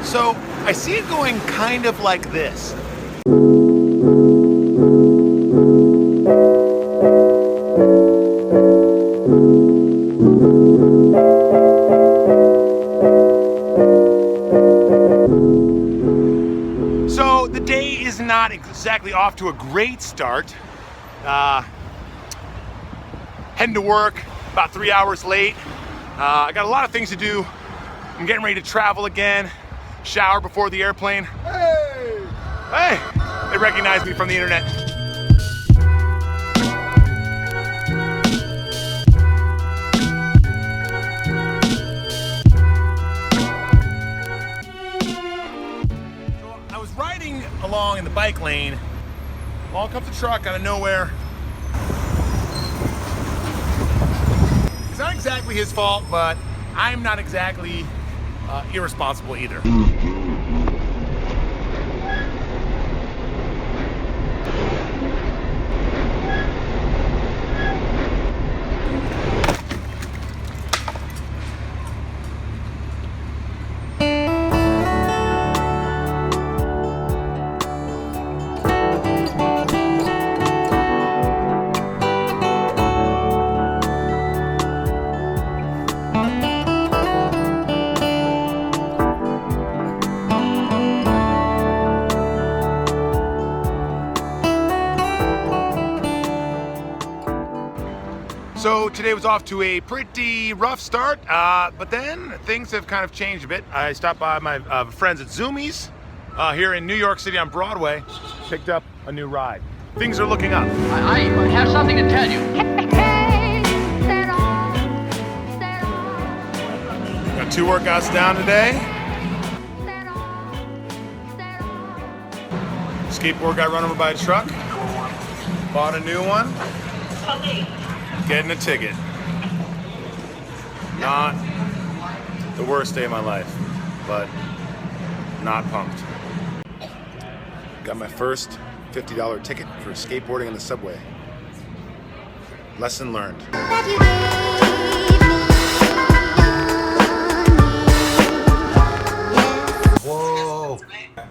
So I see it going kind of like this. So the day is not exactly off to a great start. Heading to work about 3 hours late. I got a lot of things to do. I'm getting ready to travel again. Shower before the airplane. Hey! Hey! They recognize me from the internet. So I was riding along in the bike lane. Along comes a truck out of nowhere. It's not exactly his fault, but I'm not exactly irresponsible either. So today was off to a pretty rough start, but then things have kind of changed a bit. I stopped by my friends at Zoomies here in New York City on Broadway, picked up a new ride. Things are looking up. I have something to tell you. Got 2 workouts down today. Skateboard got run over by a truck. Bought a new one. Getting a ticket. Not the worst day of my life, but not pumped. Got my first $50 ticket for skateboarding on the subway. Lesson learned. Whoa!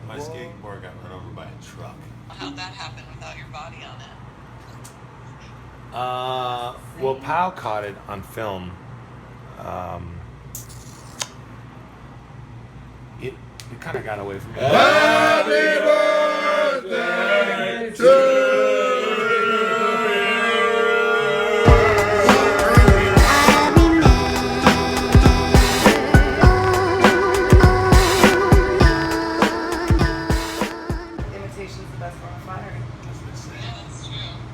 My skateboard got run over by a truck. How'd that happen without your body on it? Well, Pal caught it on film. It kind of got away from me. Happy birthday to